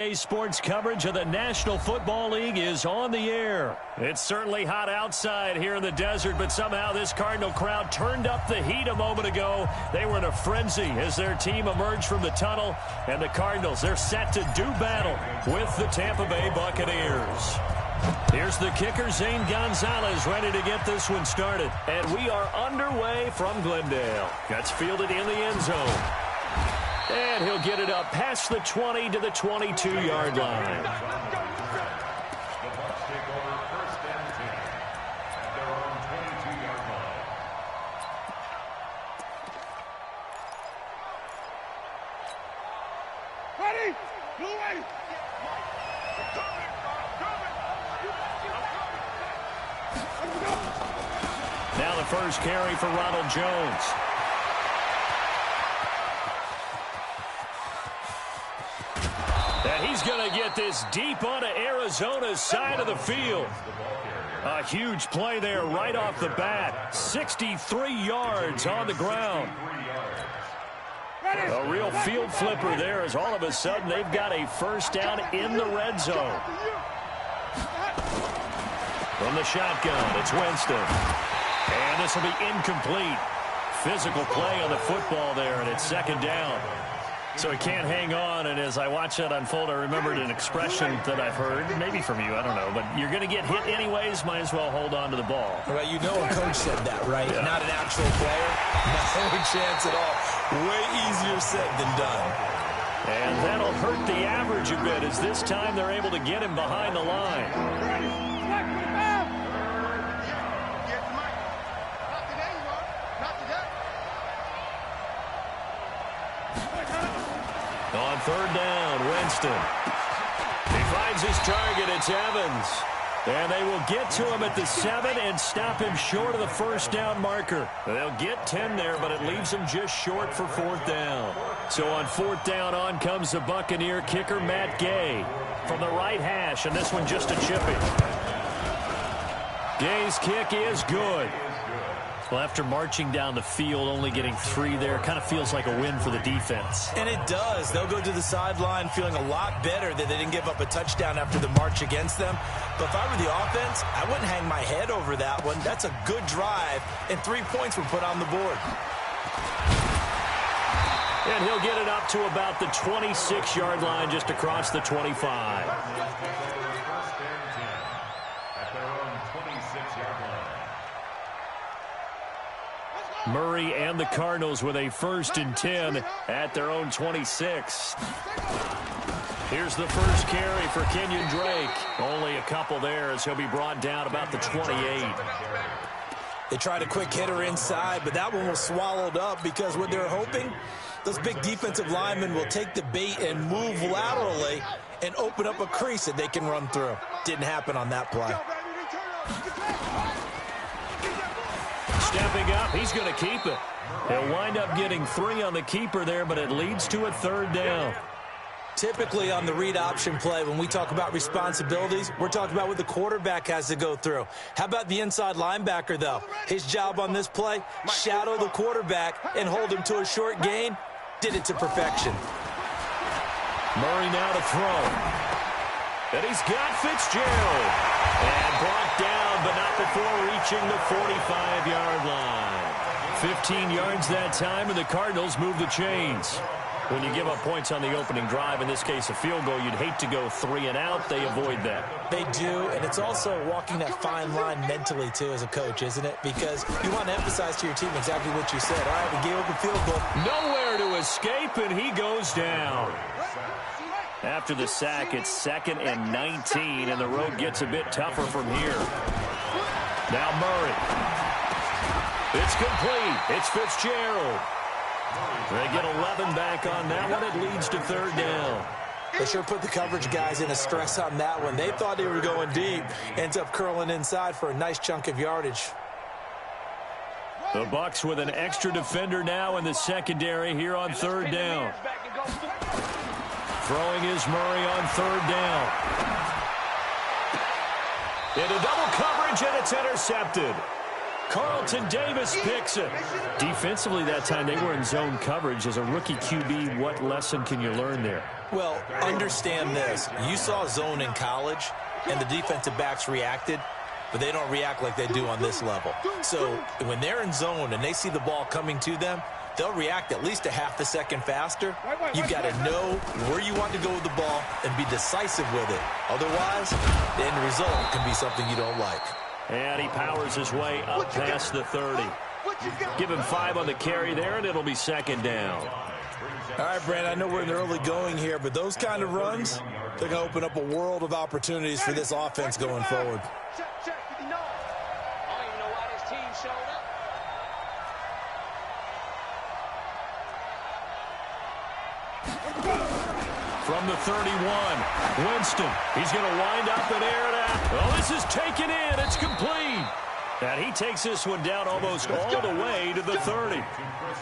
Sports coverage of the National Football League is on the air. It's certainly hot outside here in the desert, but somehow this Cardinal crowd turned up the heat a moment ago. They were in a frenzy as their team emerged from the tunnel, and the Cardinals, they're set to do battle with the Tampa Bay Buccaneers. Here's the kicker, Zane Gonzalez, ready to get this one started. And we are underway from Glendale. Gets fielded in the end zone. And he'll get it up past the 20 to the 22-yard line. Ready? Blue way. Now the first carry for Ronald Jones. And he's going to get this deep onto Arizona's side of the field. A huge play there right off the bat. 63 yards on the ground. A real field flipper there as all of a sudden they've got a first down in the red zone. From the shotgun, it's Winston. And this will be incomplete. Physical play on the football there, and it's second down. So he can't hang on, and as I watch that unfold, I remembered an expression that I've heard, maybe from you, I don't know, but you're going to get hit anyways, might as well hold on to the ball. Well, you know a coach said that, right? Yeah. Not an actual player. No chance at all. Way easier said than done. And that'll hurt the average a bit as this time they're able to get him behind the line. On third down, Winston. He finds his target. It's Evans. And they will get to him at the 7 and stop him short of the first down marker. They'll get 10 there, but it leaves them just short for fourth down. So on fourth down, on comes the Buccaneer kicker, Matt Gay, from the right hash, and this one just a chipping. Gay's kick is good. Well, after marching down the field, only getting 3 there, kind of feels like a win for the defense. And it does. They'll go to the sideline feeling a lot better that they didn't give up a touchdown after the march against them. But if I were the offense, I wouldn't hang my head over that one. That's a good drive, and 3 points were put on the board. And he'll get it up to about the 26-yard line, just across the 25. Murray and the Cardinals with a 1st and 10 at their own 26. Here's the first carry for Kenyon Drake. Only a couple there as he'll be brought down about the 28. They tried a quick hitter inside, but that one was swallowed up because what they're hoping, those big defensive linemen will take the bait and move laterally and open up a crease that they can run through. Didn't happen on that play. Stepping up, he's going to keep it. He'll wind up getting 3 on the keeper there, but it leads to a third down. Typically on the read option play, when we talk about responsibilities, we're talking about what the quarterback has to go through. How about the inside linebacker, though? His job on this play, shadow the quarterback and hold him to a short gain. Did it to perfection. Murray now to throw. And he's got Fitzgerald. And brought down, but not before reaching the 45-yard line. 15 yards that time, and the Cardinals move the chains. When you give up points on the opening drive, in this case a field goal, you'd hate to go 3 and out. They avoid that. They do, and it's also walking that fine line mentally, too, as a coach, isn't it? Because you want to emphasize to your team exactly what you said. All right, we gave up a field goal. Nowhere to escape, and he goes down. After the sack, it's 2nd and 19, and the road gets a bit tougher from here. Now Murray. It's complete. It's Fitzgerald. They get 11 back on that one. It leads to third down. They sure put the coverage guys in a stress on that one. They thought they were going deep. Ends up curling inside for a nice chunk of yardage. The Bucs with an extra defender now in the secondary here on third down. Throwing is Murray on third down. Into double coverage, and it's intercepted. Carlton Davis picks it. Defensively that time, they were in zone coverage. As a rookie QB, what lesson can you learn there? Well, understand this. You saw zone in college, and the defensive backs reacted, but they don't react like they do on this level. So when they're in zone and they see the ball coming to them, they'll react at least a half a second faster. You've got to know where you want to go with the ball and be decisive with it. Otherwise, the end result can be something you don't like. And he powers his way up past the 30. Give him 5 on the carry there, and it'll be second down. All right, Brandon, I know we're in the early going here, but those kind of runs, they're going to open up a world of opportunities for this offense going forward. From the 31, Winston. He's going to wind up and air it out. Well, this is taken in. It's complete. And he takes this one down almost all the way to the 30.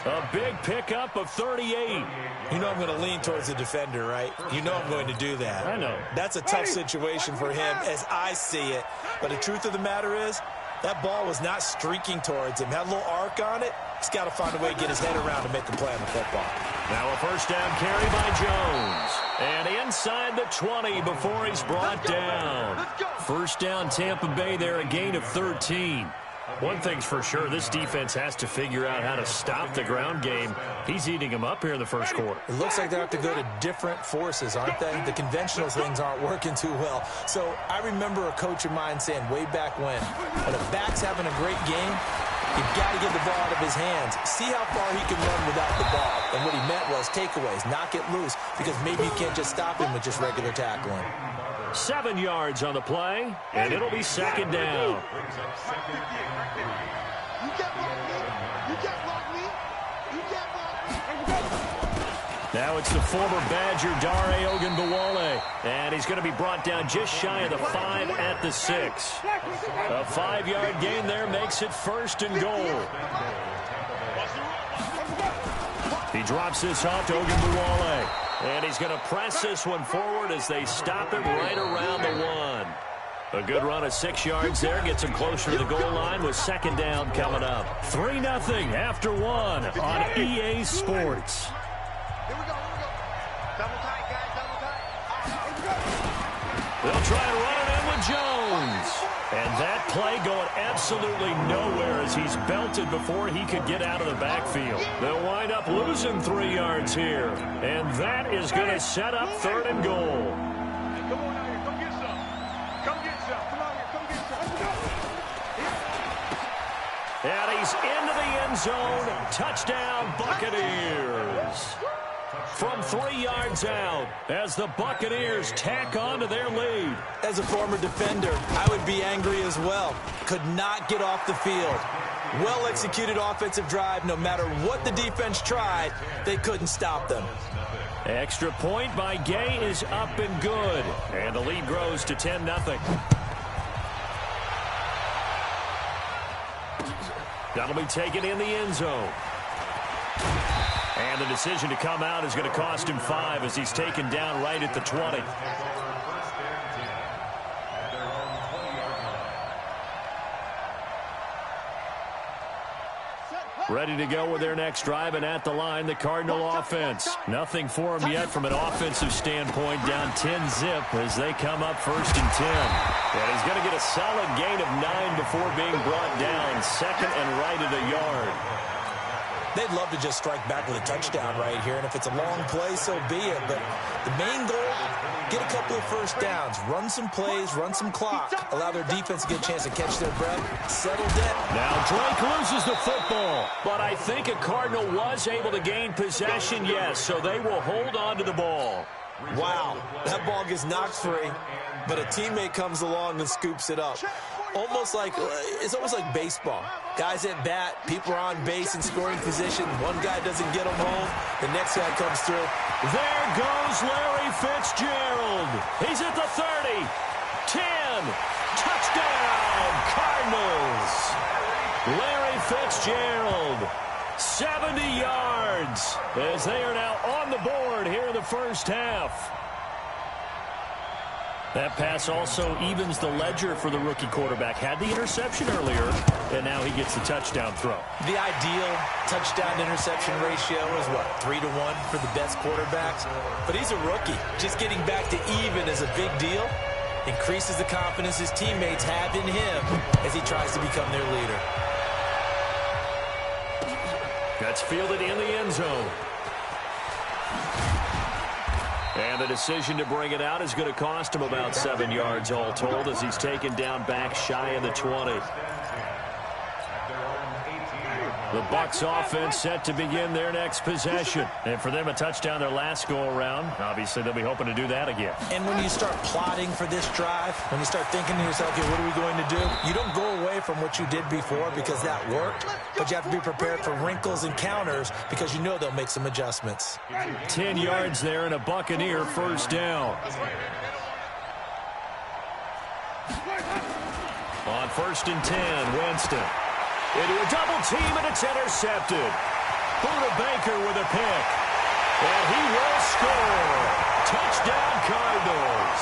A big pickup of 38. You know I'm going to lean towards the defender, right? You know I'm going to do that. I know. That's a tough situation for him as I see it. But the truth of the matter is, that ball was not streaking towards him. Had a little arc on it. He's got to find a way to get his head around to make a play on the football. Now a first down carry by Jones. And inside the 20 before he's brought down. First down Tampa Bay there, a gain of 13. One thing's for sure, this defense has to figure out how to stop the ground game. He's eating them up here in the first quarter. It looks like they have to go to different forces, aren't they? The conventional things aren't working too well. So I remember a coach of mine saying way back when a back's having a great game, you've got to get the ball out of his hands. See how far he can run without the ball. And what he meant was takeaways, knock it loose, because maybe you can't just stop him with just regular tackling. 7 yards on the play, and it'll be second down. Now it's the former Badger, Dare Ogunbowale, and he's going to be brought down just shy of the 5 at the 6. A 5-yard gain there makes it first and goal. He drops this off to Ogunbowale, and he's going to press this one forward as they stop him right around the 1. A good run of 6 yards there. Gets him closer to the goal line with second down coming up. 3-0 after 1 on EA Sports. Here we go. Double tight, guys, double tight. They'll try and run it in with Jones. And that play going absolutely nowhere as he's belted before he could get out of the backfield. They'll wind up losing 3 yards here. And that is going to set up third and goal. Come on out here, come get some. Come get some. Come out here, come get some. And he's into the end zone. Touchdown, Buccaneers. From 3 yards out as the Buccaneers tack on to their lead. As a former defender, I would be angry as well. Could not get off the field. Well-executed offensive drive. No matter what the defense tried, they couldn't stop them. Extra point by Gay is up and good. And the lead grows to 10-0. That'll be taken in the end zone. And the decision to come out is going to cost him 5 as he's taken down right at the 20. Ready to go with their next drive, and at the line, the Cardinal offense. Nothing for them yet from an offensive standpoint, down 10-zip as they come up first and 10. And he's going to get a solid gain of 9 before being brought down, second and right at a yard. They'd love to just strike back with a touchdown right here, and if it's a long play, so be it. But the main goal, get a couple of first downs, run some plays, run some clock, allow their defense to get a chance to catch their breath, settle down. Now Drake loses the football, but I think a Cardinal was able to gain possession, yes, so they will hold on to the ball. Wow, that ball gets knocked free, but a teammate comes along and scoops it up. It's almost like baseball. Guys at bat, people are on base in scoring position. One guy doesn't get them home, the next guy comes through. There goes Larry Fitzgerald. He's at the 30, 10, touchdown, Cardinals. Larry Fitzgerald, 70 yards, as they are now on the board here in the first half. That pass also evens the ledger for the rookie quarterback. Had the interception earlier, and now he gets the touchdown throw. The ideal touchdown-interception ratio is, what, 3-1 for the best quarterbacks? But he's a rookie. Just getting back to even is a big deal. Increases the confidence his teammates have in him as he tries to become their leader. That's fielded in the end zone. And the decision to bring it out is going to cost him about 7 yards all told as he's taken down back shy of the 20. The Bucs offense set to begin their next possession. And for them, a touchdown their last go-around. Obviously, they'll be hoping to do that again. And when you start plotting for this drive, when you start thinking to yourself, okay, what are we going to do? You don't go away from what you did before because that worked, but you have to be prepared for wrinkles and counters because you know they'll make some adjustments. 10 yards there and a Buccaneer first down. On 1st and 10, Winston. Into a double team, and it's intercepted. Buda Baker with a pick. And he will score. Touchdown, Cardinals.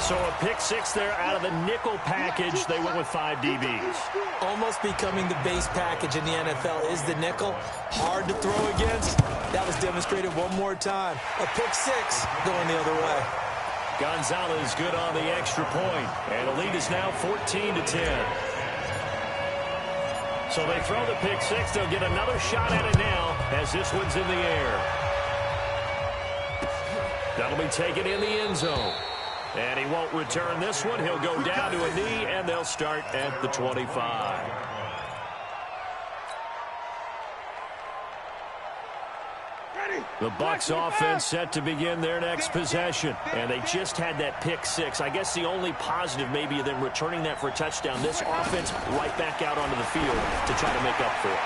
So a pick six there out of the nickel package. They went with 5 DBs. Almost becoming the base package in the NFL is the nickel. Hard to throw against. That was demonstrated one more time. A pick six going the other way. Gonzalez good on the extra point. And the lead is now 14-10. So they throw the pick six. They'll get another shot at it now as this one's in the air. That'll be taken in the end zone. And he won't return this one. He'll go down to a knee, and they'll start at the 25. The Bucs offense set to begin their next possession. And they just had that pick six. I guess the only positive maybe of them returning that for a touchdown. This offense right back out onto the field to try to make up for it.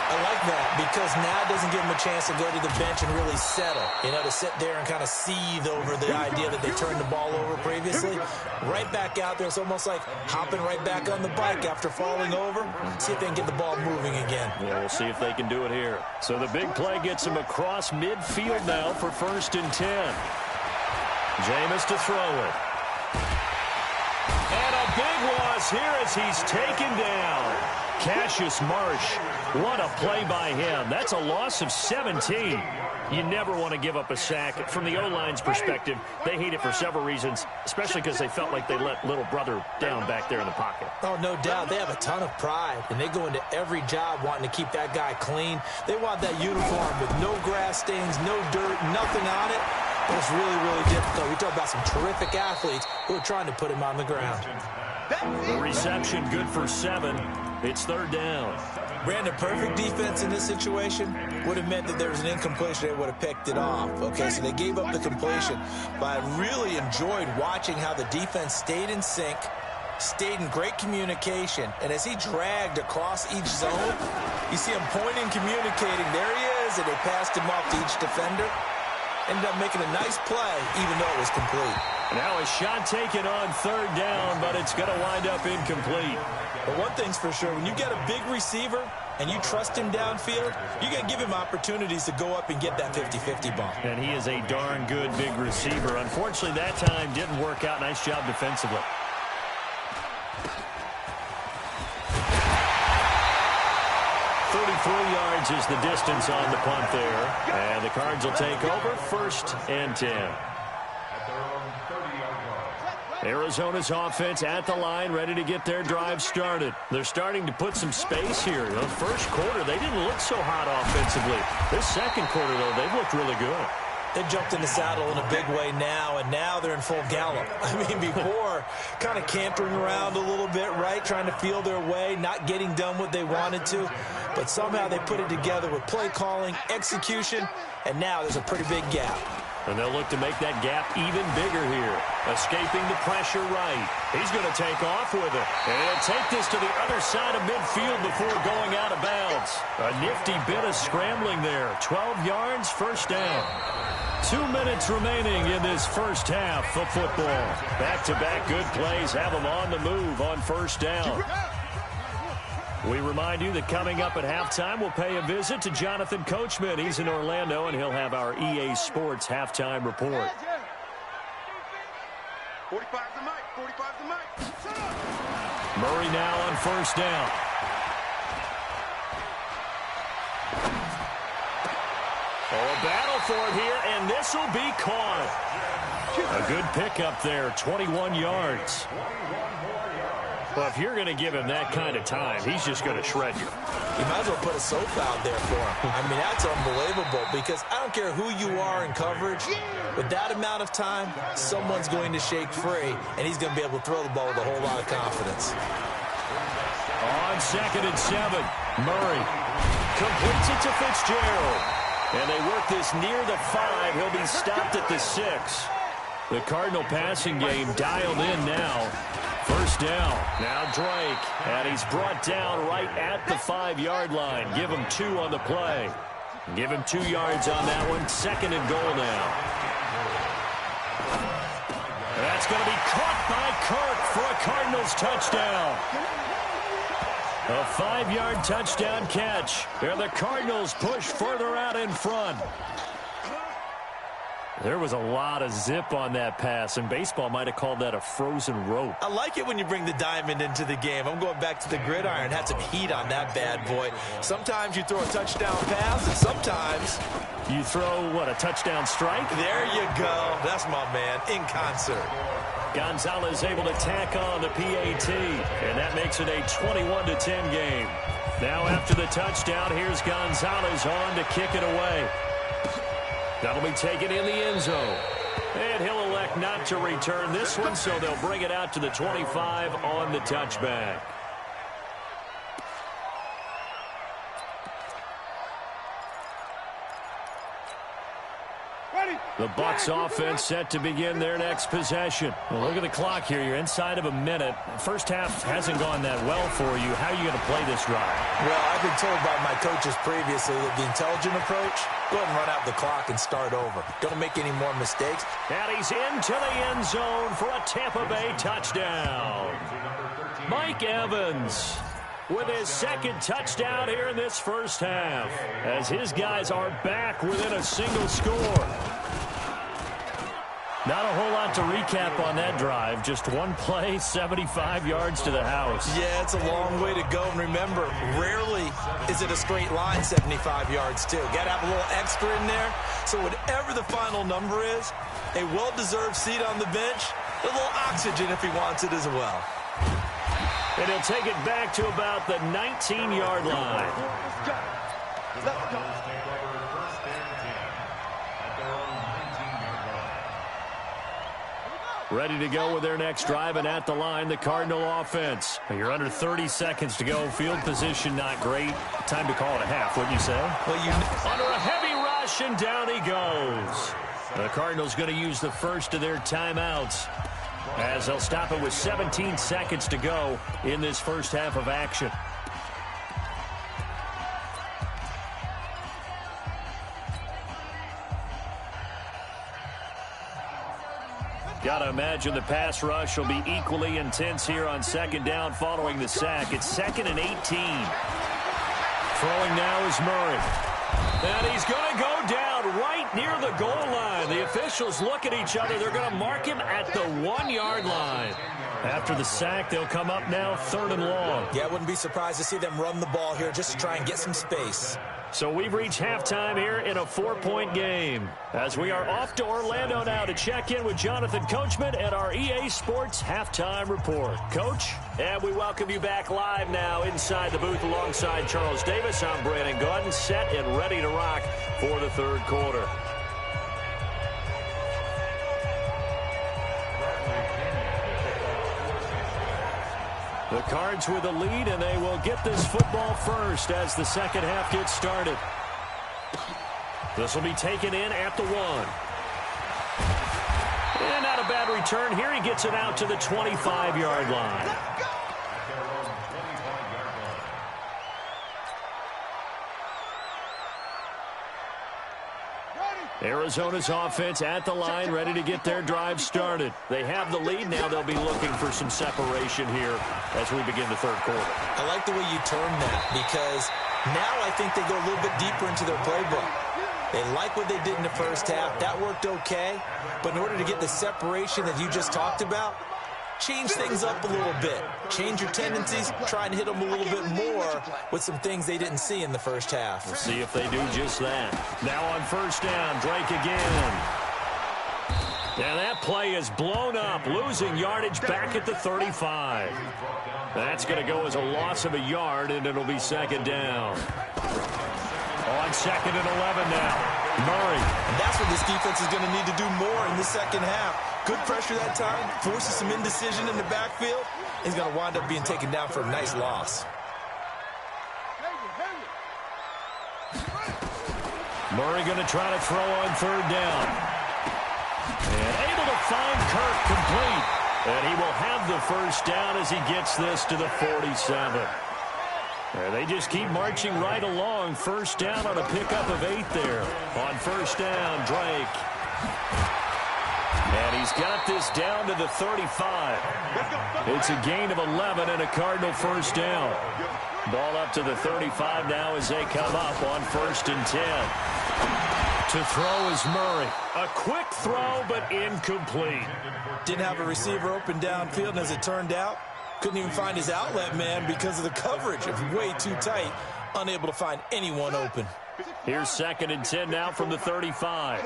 I like that because now it doesn't give them a chance to go to the bench and really settle. You know, to sit there and kind of seethe over the idea that they turned the ball over previously. Right back out there. It's almost like hopping right back on the bike after falling over. See if they can get the ball moving again. Yeah, we'll see if they can do it here. So the big play gets him across midfield now for 1st and 10. Jameis to throw it. And a big loss here as he's taken down. Cassius Marsh, what a play by him. That's a loss of 17. You never want to give up a sack. From the O-line's perspective, they hate it for several reasons, especially because they felt like they let little brother down back there in the pocket. Oh, no doubt. They have a ton of pride, and they go into every job wanting to keep that guy clean. They want that uniform with no grass stains, no dirt, nothing on it. But it's really, really difficult. We talk about some terrific athletes who are trying to put him on the ground. The reception good for 7. It's 3rd down. Brandon, perfect defense in this situation would have meant that there was an incompletion. They would have picked it off. Okay, so they gave up the completion. But I really enjoyed watching how the defense stayed in sync, stayed in great communication. And as he dragged across each zone, you see him pointing, communicating. There he is, and they passed him off to each defender. Ended up making a nice play, even though it was complete. Now a shot taken on 3rd down, but it's going to wind up incomplete. But one thing's for sure, when you get a big receiver and you trust him downfield, you're going to give him opportunities to go up and get that 50-50 ball. And he is a darn good big receiver. Unfortunately, that time didn't work out. Nice job defensively. Yards is the distance on the punt there. And the Cards will take over 1st and 10. Arizona's offense at the line, ready to get their drive started. They're starting to put some space here. The first quarter, they didn't look so hot offensively. This second quarter, though, they've looked really good. They jumped in the saddle in a big way now, and now they're in full gallop. I mean, before, kind of cantering around a little bit, right? Trying to feel their way, not getting done what they wanted to. But somehow they put it together with play calling, execution, and now there's a pretty big gap. And they'll look to make that gap even bigger here. Escaping the pressure right. He's going to take off with it. And he'll take this to the other side of midfield before going out of bounds. A nifty bit of scrambling there. 12 yards, 1st down. 2 minutes remaining in this first half of football. Back-to-back good plays have them on the move on 1st down. We remind you that coming up at halftime, we'll pay a visit to Jonathan Coachman. He's in Orlando, and he'll have our EA Sports halftime report. 45's the mic. 45's the mic. Murray now on first down. Oh, a battle for it here, and this will be caught. A good pickup there, 21 yards. Well, if you're going to give him that kind of time, he's just going to shred you. You might as well put a soap out there for him. I mean, that's unbelievable because I don't care who you are in coverage. With that amount of time, someone's going to shake free, and he's going to be able to throw the ball with a whole lot of confidence. On 2nd and 7, Murray completes it to Fitzgerald. And they work this near the 5. He'll be stopped at the 6. The Cardinal passing game dialed in now. First down. Now Drake. And he's brought down right at the 5-yard line. Give him 2 on the play. Give him 2 yards on that one. 2nd and goal now. That's going to be caught by Kirk for a Cardinals touchdown. A 5-yard touchdown catch. And the Cardinals push further out in front. There was a lot of zip on that pass, and baseball might have called that a frozen rope. I like it when you bring the diamond into the game. I'm going back to the gridiron. Had some heat on that bad boy. Sometimes you throw a touchdown pass, and sometimes you throw, what, a touchdown strike? There you go. That's my man, in concert. Gonzalez able to tack on the PAT, and that makes it a 21-10 game. Now after the touchdown, here's Gonzalez on to kick it away. That'll be taken in the end zone. And he'll elect not to return this one, so they'll bring it out to the 25 on the touchback. The Bucs offense set to begin their next possession. Well, look at the clock here. You're inside of a minute. First half hasn't gone that well for you. How are you going to play this drive? Well, I've been told by my coaches previously that the intelligent approach, go ahead and run out the clock and start over. Don't make any more mistakes. And he's into the end zone for a Tampa Bay touchdown. Mike Evans with his 2nd touchdown here in this first half, as his guys are back within a single score. Not a whole lot to recap on that drive. Just one play, 75 yards to the house. Yeah, it's a long way to go. And remember, rarely is it a straight line 75 yards, too. Got to have a little extra in there. So whatever the final number is, a well-deserved seat on the bench, a little oxygen if he wants it as well. And he'll take it back to about the 19-yard line. Ready to go with their next drive, and at the line, the Cardinal offense. You're under 30 seconds to go. Field position not great. Time to call it a half, wouldn't you say? Well, under a heavy rush, and down he goes. The Cardinals going to use the first of their timeouts, as they'll stop it with 17 seconds to go in this first half of action. Got to imagine the pass rush will be equally intense here on 2nd down following the sack. It's 2nd and 18. Throwing now is Murray. And he's going to go down right near the goal line. The officials look at each other. They're going to mark him at the 1-yard line. After the sack, they'll come up now 3rd and long. Yeah, I wouldn't be surprised to see them run the ball here just to try and get some space. So we've reached halftime here in a 4-point game, as we are off to Orlando now to check in with Jonathan Coachman at our EA Sports Halftime Report. Coach, and we welcome you back live now inside the booth alongside Charles Davis. I'm Brandon Gaudin, set and ready to rock for the 3rd quarter. The Cards with the lead, and they will get this football first as the second half gets started. This will be taken in at the 1. And not a bad return here. He gets it out to the 25-yard line. Arizona's offense at the line, ready to get their drive started. They have the lead. Now they'll be looking for some separation here as we begin the 3rd quarter. I like the way you term that, because now I think they go a little bit deeper into their playbook. They like what they did in the first half. That worked okay. But in order to get the separation that you just talked about, change things up a little bit. Change your tendencies. Try and hit them a little bit more with some things they didn't see in the first half. We'll see if they do just that. Now on first down, Drake again. And that play is blown up, losing yardage back at the 35. That's going to go as a loss of a yard, and it'll be second down. On second and 11 now. Murray. And that's what this defense is going to need to do more in the second half. Good pressure that time, forces some indecision in the backfield. He's going to wind up being taken down for a nice loss. Murray going to try to throw on third down. And able to find Kirk complete. And he will have the first down as he gets this to the 47. They just keep marching right along. First down on a pickup of 8 there. On first down, Drake. And he's got this down to the 35. It's a gain of 11 and a Cardinal first down. Ball up to the 35 now as they come up on first and 10. To throw is Murray. A quick throw, but incomplete. Didn't have a receiver open downfield, and as it turned out, couldn't even find his outlet man because of the coverage. It was way too tight, unable to find anyone open. Here's second and 10 now from the 35.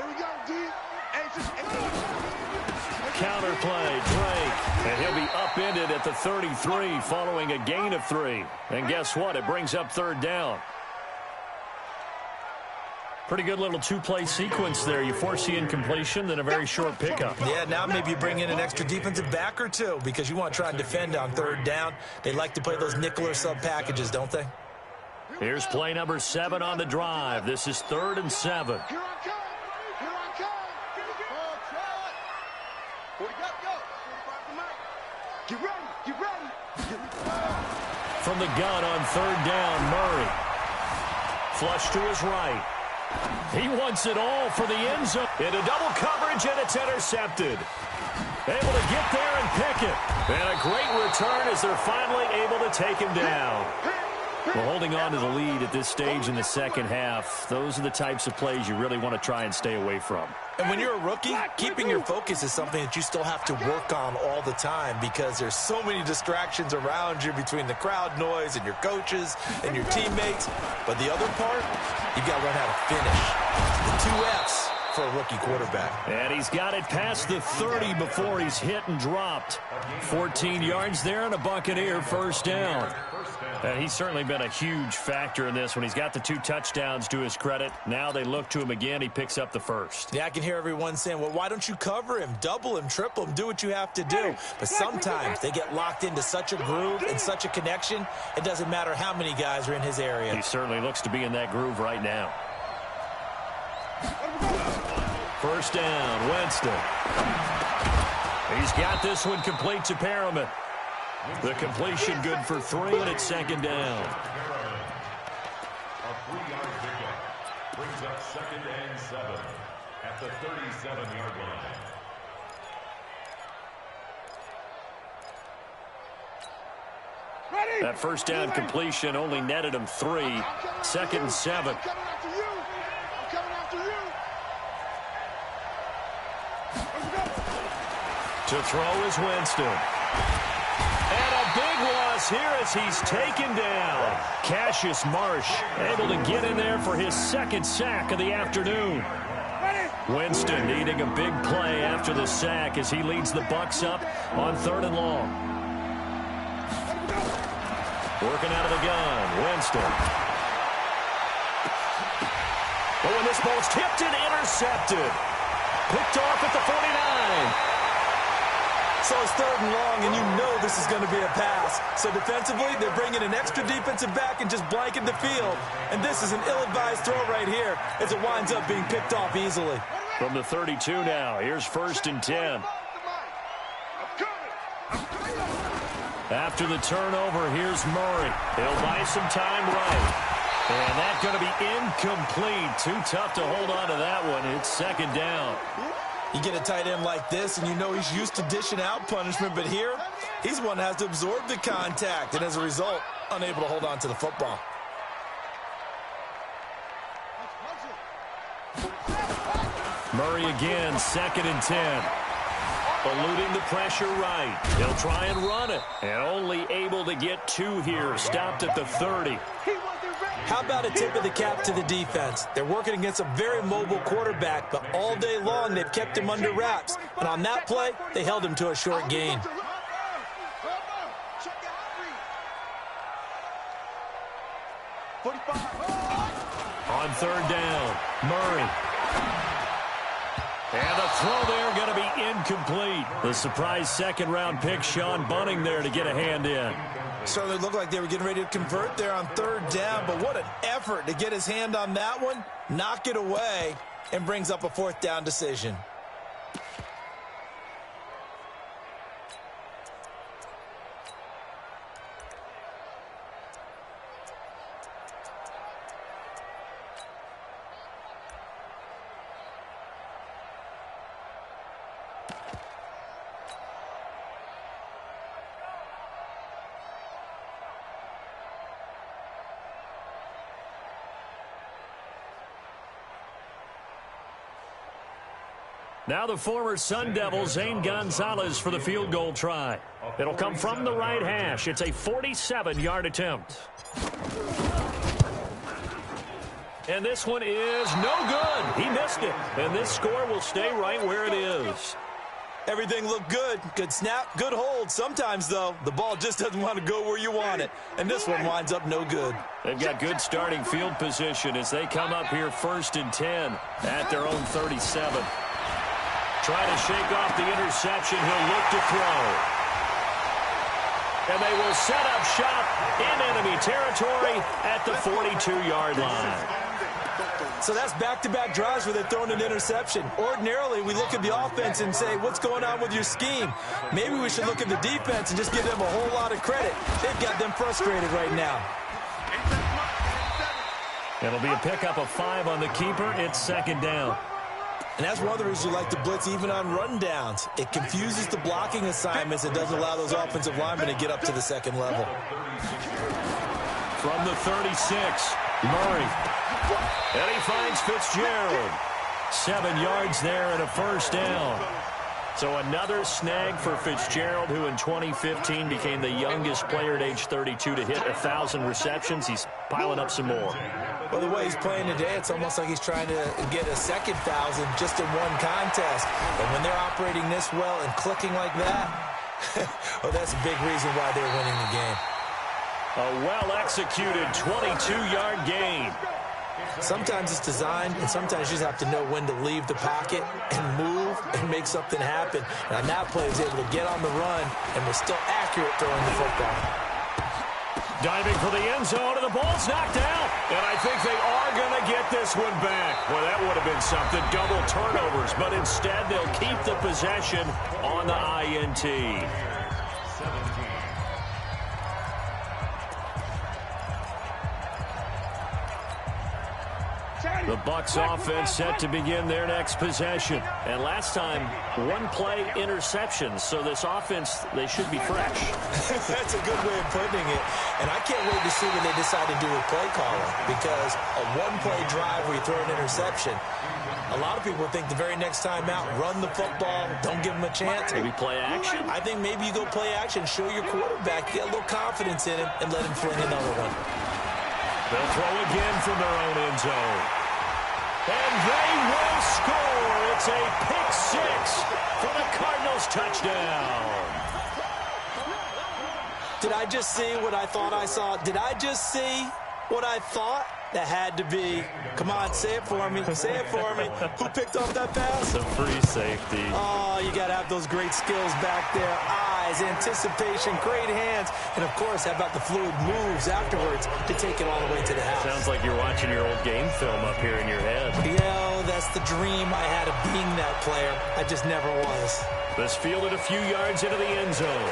Counter play, Drake. And he'll be upended at the 33 following a gain of 3. And guess what? It brings up third down. Pretty good little two-play sequence there. You force the incompletion, then a very short pickup. Yeah, now maybe you bring in an extra defensive back or two because you want to try and defend on third down. They like to play those nickel or sub packages, don't they? Here's play number 7 on the drive. This is 3rd and 7. Here I come. Here I come. Get ready. Get ready. From the gun on third down, Murray. Flush to his right. He wants it all for the end zone. Into double coverage, and it's intercepted. Able to get there and pick it. And a great return as they're finally able to take him down. Well, holding on to the lead at this stage in the second half, those are the types of plays you really want to try and stay away from. And when you're a rookie, keeping your focus is something that you still have to work on all the time because there's so many distractions around you between the crowd noise and your coaches and your teammates. But the other part, you've got to learn how to finish. The 2 Fs for a rookie quarterback. And he's got it past the 30 before he's hit and dropped. 14 yards there and a Buccaneer first down. And he's certainly been a huge factor in this when he's got the 2 touchdowns to his credit. Now they look to him again. He picks up the first. Yeah, I can hear everyone saying, well, why don't you cover him, double him, triple him, do what you have to do. But sometimes they get locked into such a groove and such a connection, it doesn't matter how many guys are in his area. He certainly looks to be in that groove right now. First down, Winston. He's got this one complete to Perriman. The completion good for 3, and it's second down. A 3-yard pickup brings up second and 7 at the 37-yard line. That first down completion only netted him 3. Second and 7. I'm coming after you. I'm coming after you. To throw is Winston. And a big loss here as he's taken down. Cassius Marsh able to get in there for his second sack of the afternoon. Winston needing a big play after the sack as he leads the Bucs up on 3rd and long. Working out of the gun, Winston. But when this ball's tipped and intercepted. Picked off at the 49. So it's 3rd and long, and you know this is going to be a pass. So defensively, they're bringing an extra defensive back and just blanking the field. And this is an ill-advised throw right here as it winds up being picked off easily. From the 32 now, here's 1st and 10. After the turnover, here's Murray. He'll buy some time right. And that's going to be incomplete. Too tough to hold on to that one. It's second down. You get a tight end like this, and you know he's used to dishing out punishment, but here, he's one that has to absorb the contact, and as a result, unable to hold on to the football. Murray again, 2nd and 10. Eluding the pressure right. He'll try and run it. And only able to get 2 here. Stopped at the 30. How about a tip of the cap to the defense? They're working against a very mobile quarterback, but all day long they've kept him under wraps. And on that play, they held him to a short gain. On 3rd down, Murray. And the throw there going to be incomplete. The surprise 2nd-round pick, Sean Bunting, there to get a hand in. Certainly looked like they were getting ready to convert there on 3rd down, but what an effort to get his hand on that one, knock it away, and brings up a 4th down decision. Now the former Sun Devil, Zane Gonzalez, for the field goal try. It'll come from the right hash. It's a 47-yard attempt. And this one is no good. He missed it. And this score will stay right where it is. Everything looked good. Good snap, good hold. Sometimes, though, the ball just doesn't want to go where you want it. And this one winds up no good. They've got good starting field position as they come up here 1st and 10 at their own 37. Try to shake off the interception. He'll look to throw. And they will set up shop in enemy territory at the 42-yard line. So that's back-to-back drives where they've thrown an interception. Ordinarily, we look at the offense and say, what's going on with your scheme? Maybe we should look at the defense and just give them a whole lot of credit. They've got them frustrated right now. It'll be a pickup of 5 on the keeper. It's 2nd down. And that's one of the reasons you like to blitz even on rundowns. It confuses the blocking assignments. It doesn't allow those offensive linemen to get up to the 2nd level. From the 36, Murray. And he finds Fitzgerald. 7 yards there and a 1st down. So another snag for Fitzgerald, who in 2015 became the youngest player at age 32 to hit 1,000 receptions. He's piling up some more. Well, the way he's playing today, it's almost like he's trying to get a 2nd 1,000 just in one contest. And when they're operating this well and clicking like that, well, that's a big reason why they're winning the game. A well-executed 22-yard gain. Sometimes it's designed, and sometimes you just have to know when to leave the pocket and move and make something happen. And on that play, he was able to get on the run and was still accurate throwing the football. Diving for the end zone, and the ball's knocked out. And I think they are going to get this one back. Well, that would have been something, double turnovers. But instead, they'll keep the possession on the INT. The Bucs offense set to begin their next possession. And last time, 1-play interceptions. So this offense, they should be fresh. That's a good way of putting it. And I can't wait to see what they decide to do with play calling. Because a 1-play drive where you throw an interception, a lot of people think the very next time out, run the football, don't give them a chance. Maybe play action? I think maybe you go play action, show your quarterback, get a little confidence in him, and let him fling another one. They'll throw again from their own end zone. And they will score. It's a pick 6 for the Cardinals touchdown. Did I just see what I thought I saw? Did I just see what I thought? That had to be. Come on, say it for me. Say it for me. Who picked off that pass? The free safety. Oh, you got to have those great skills back there. Eyes, anticipation, great hands. And, of course, how about the fluid moves afterwards to take it all the way to the house? Sounds like you're watching your old game film up here in your head. Yeah, that's the dream I had of being that player. I just never was. This fielded a few yards into the end zone.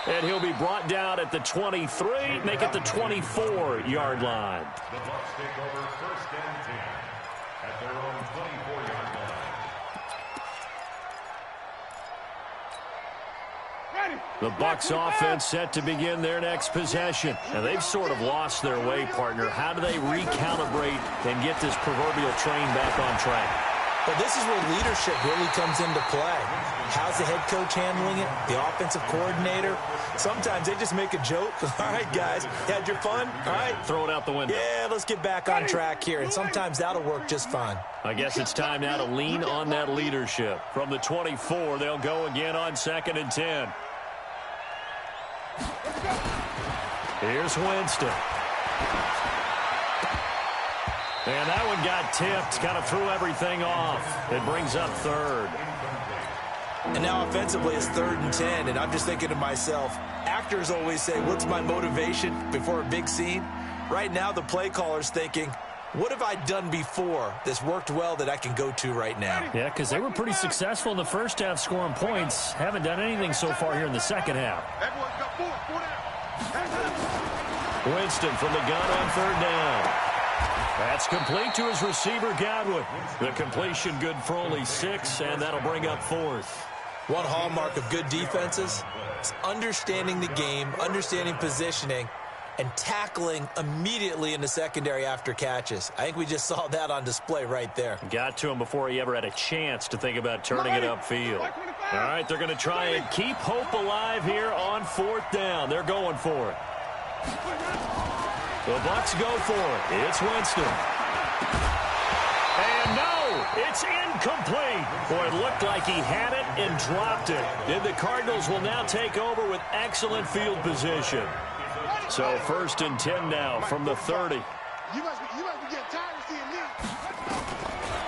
And he'll be brought down at the 23, make it the 24-yard line. The Bucs take over 1st and 10 at their own 24-yard line. Ready. The Bucs offense set to begin their next possession. And they've sort of lost their way, partner. How do they recalibrate and get this proverbial train back on track? Well, this is where leadership really comes into play. How's the head coach handling it? The offensive coordinator? Sometimes they just make a joke. All right, guys, had your fun? All right. Throw it out the window. Yeah, let's get back on track here. And sometimes that'll work just fine. I guess it's time now to lean on that leadership. From the 24, they'll go again on 2nd and 10. Here's Winston. And that one got tipped, kind of threw everything off. It brings up 3rd. And now offensively it's 3rd and 10, and I'm just thinking to myself, actors always say, what's my motivation before a big scene? Right now the play caller's thinking, what have I done before that's worked well that I can go to right now? Yeah, because they were pretty successful in the first half scoring points. Haven't done anything so far here in the second half. Everyone's got 4 down. Winston from the gun on 3rd down. That's complete to his receiver, Godwin. The completion good for only 6, and that'll bring up 4th. One hallmark of good defenses is understanding the game, understanding positioning, and tackling immediately in the secondary after catches. I think we just saw that on display right there. Got to him before he ever had a chance to think about turning it upfield. All right, they're going to try and keep hope alive here on 4th down. They're going for it. The Bucs go for it. It's Winston. And no, it's incomplete. Boy, it looked like he had it and dropped it. And the Cardinals will now take over with excellent field position. So 1st and 10 now from the 30. You must be getting tired of seeing me.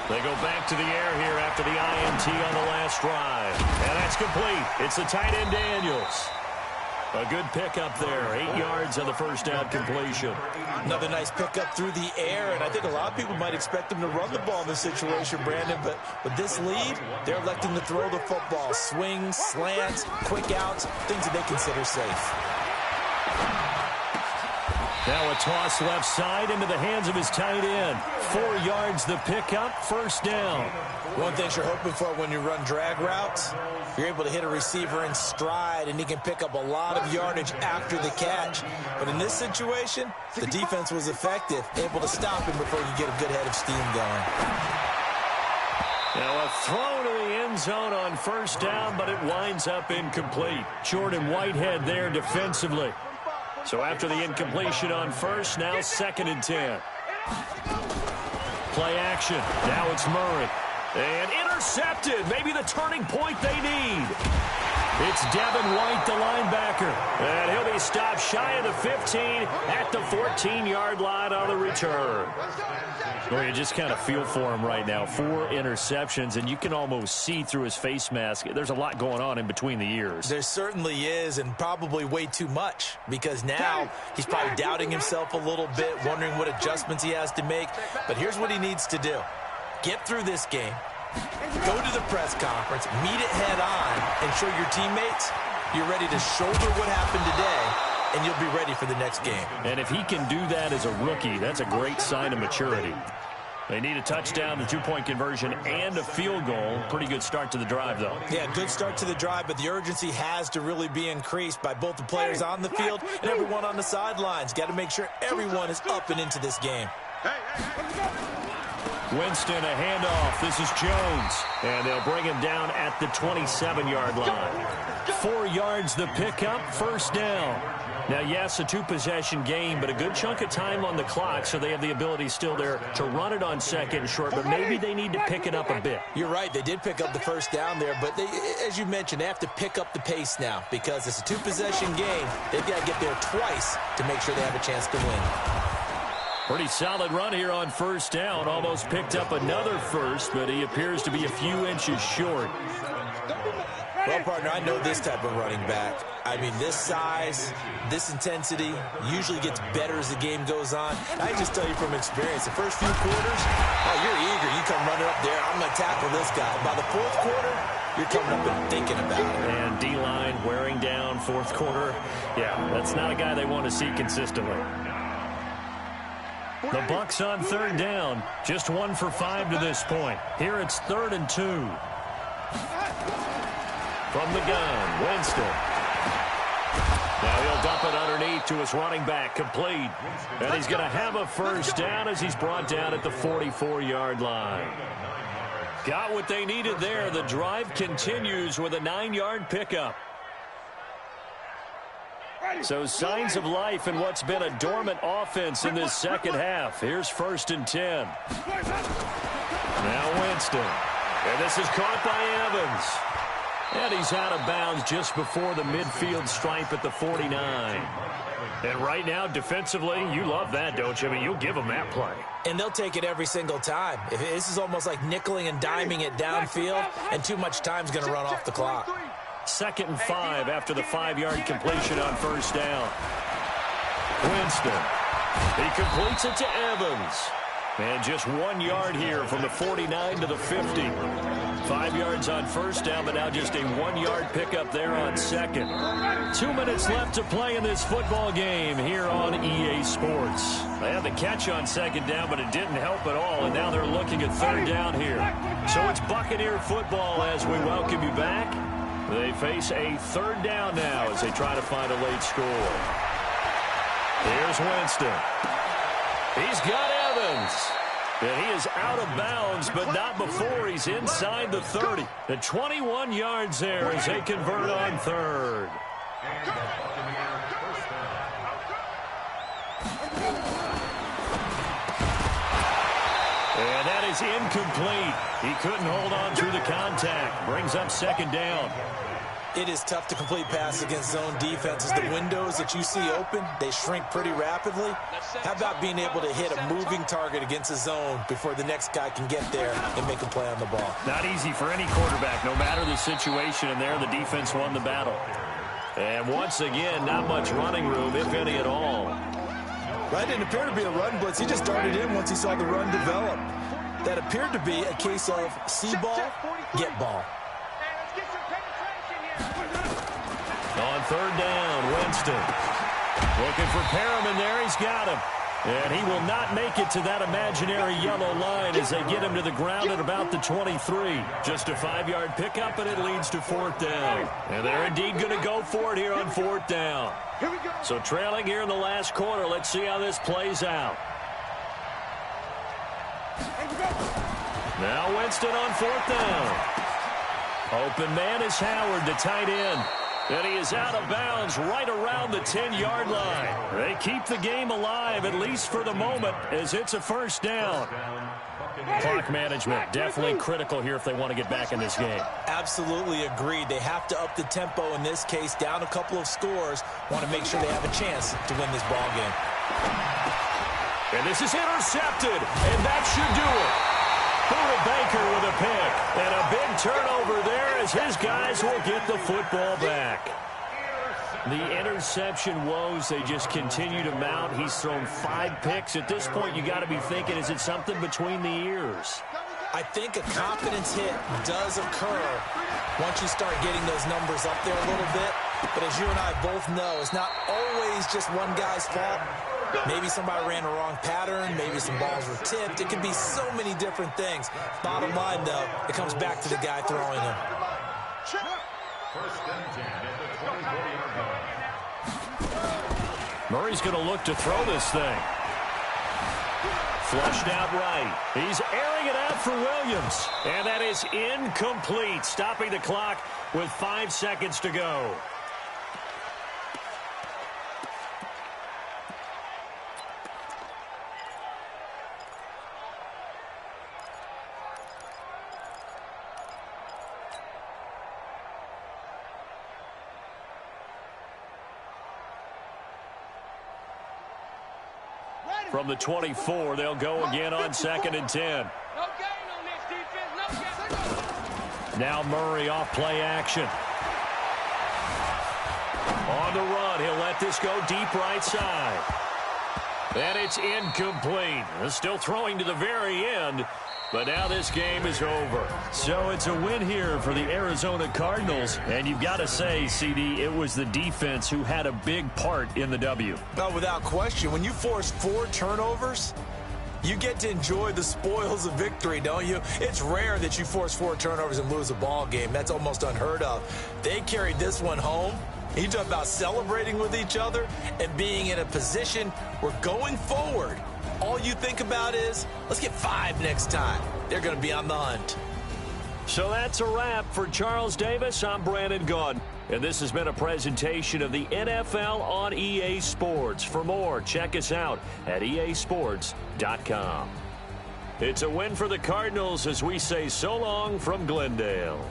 They go back to the air here after the INT on the last drive. And that's complete. It's the tight end Daniels. A good pickup there. 8 yards on the first down completion. Another nice pickup through the air, and I think a lot of people might expect them to run the ball in this situation, Brandon, but with this lead, they're electing to throw the football. Swings, slants, quick outs, things that they consider safe. Now a toss left side into the hands of his tight end. 4 yards the pickup, 1st down. One thing you're hoping for when you run drag routes, you're able to hit a receiver in stride, and he can pick up a lot of yardage after the catch. But in this situation, the defense was effective, able to stop him before you get a good head of steam going. Now a throw to the end zone on 1st down, but it winds up incomplete. Jordan Whitehead there defensively. So after the incompletion on 1st, now 2nd and 10. Play action. Now it's Murray. And intercepted. Maybe the turning point they need. It's Devin White, the linebacker. And he'll be stopped shy of the 15 at the 14-yard line on the return. Well, you just kind of feel for him right now. 4 interceptions, and you can almost see through his face mask. There's a lot going on in between the ears. There certainly is, and probably way too much, because now he's probably doubting himself a little bit, wondering what adjustments he has to make. But here's what he needs to do. Get through this game, go to the press conference, meet it head on, and show your teammates you're ready to shoulder what happened today, and you'll be ready for the next game. And if he can do that as a rookie, that's a great sign of maturity. They need a touchdown, the 2-point conversion, and a field goal. Pretty good start to the drive, though. Yeah, good start to the drive, but the urgency has to really be increased by both the players on the field and everyone on the sidelines. Got to make sure everyone is up and into this game. Winston, a handoff. This is Jones. And they'll bring him down at the 27-yard line. 4 yards the pickup, 1st down. Now, yes, a 2-possession game, but a good chunk of time on the clock, so they have the ability still there to run it on 2nd and short, but maybe they need to pick it up a bit. You're right. They did pick up the 1st down there, but they, as you mentioned, they have to pick up the pace now because it's a 2-possession game. They've got to get there twice to make sure they have a chance to win. Pretty solid run here on 1st down. Almost picked up another first, but he appears to be a few inches short. Well, partner, I know this type of running back. I mean, this size, this intensity usually gets better as the game goes on. I just tell you from experience, the first few quarters, oh, you're eager. You come running up there, I'm going to tackle this guy. By the 4th quarter, you're coming up and thinking about it. And D-line wearing down 4th quarter. Yeah, that's not a guy they want to see consistently. The Bucs on 3rd down. Just 1 for 5 to this point. Here it's 3rd and 2. From the gun, Winston. Now he'll dump it underneath to his running back, complete. And he's going to have a first down as he's brought down at the 44-yard line. Got what they needed there. The drive continues with a 9-yard pickup. So signs of life in what's been a dormant offense in this second half. Here's 1st and 10. Now Winston. And this is caught by Evans. And he's out of bounds just before the midfield stripe at the 49. And right now, defensively, you love that, don't you? I mean, you'll give them that play. And they'll take it every single time. This is almost like nickeling and diming it downfield, and too much time's going to run off the clock. 2nd and 5 after the 5-yard completion on first down. Winston. He completes it to Evans. And just 1 yard here from the 49 to the 50. 5 yards on first down, but now just a 1-yard pickup there on second. 2 minutes left to play in this football game here on EA Sports. They had the catch on second down, but it didn't help at all, and now they're looking at third down here. So it's Buccaneer football as we welcome you back. They face a third down now as they try to find a late score. Here's Winston. He's got Evans. And he is out of bounds, but not before he's inside the 30. The 21 yards there as they convert on third. And that is incomplete. He couldn't hold on through the contact. Brings up 2nd down. It is tough to complete passes against zone defenses. The windows that you see open, they shrink pretty rapidly. How about being able to hit a moving target against a zone before the next guy can get there and make a play on the ball? Not easy for any quarterback, no matter the situation, and there the defense won the battle. And once again, not much running room, if any at all. Right, didn't appear to be a run blitz. He just darted in once he saw the run develop. That appeared to be a case of see ball, get ball. On third down, Winston. Looking for Perriman there. He's got him. And he will not make it to that imaginary yellow line as they get him to the ground at about the 23. Just a 5-yard pickup, and it leads to 4th down. And they're indeed going to go for it here on 4th down. So trailing here in the last quarter. Let's see how this plays out. Now Winston on 4th down. Open man is Howard, the tight end. And he is out of bounds right around the 10-yard line. They keep the game alive, at least for the moment, as it's a 1st down. Clock management, definitely critical here if they want to get back in this game. Absolutely agreed. They have to up the tempo in this case, down a couple of scores. Want to make sure they have a chance to win this ball game. And this is intercepted, and that should do it. Buda Baker with a pick, and a big turnover there as his guys will get the football back. The interception woes, they just continue to mount. He's thrown 5 picks. At this point, you got to be thinking, is it something between the ears? I think a confidence hit does occur once you start getting those numbers up there a little bit. But as you and I both know, it's not always just one guy's fault. Maybe somebody ran the wrong pattern. Maybe some balls were tipped. It could be so many different things. Bottom line, though, it comes back to the guy throwing them. Murray's going to look to throw this thing. Flushed out right. He's airing it out for Williams. And that is incomplete, stopping the clock with 5 seconds to go. From the 24, they'll go again on 2nd and 10. Now Murray off play action. On the run, he'll let this go deep right side. And it's incomplete. Still throwing to the very end. But now this game is over. So it's a win here for the Arizona Cardinals. And you've got to say, CD, it was the defense who had a big part in the W. No, without question. When you force 4 turnovers, you get to enjoy the spoils of victory, don't you? It's rare that you force 4 turnovers and lose a ball game. That's almost unheard of. They carried this one home, You talk about celebrating with each other and being in a position where going forward, all you think about is, let's get 5 next time. They're going to be on the hunt. So that's a wrap for Charles Davis. I'm Brandon Gaudin. And this has been a presentation of the NFL on EA Sports. For more, check us out at easports.com. It's a win for the Cardinals as we say so long from Glendale.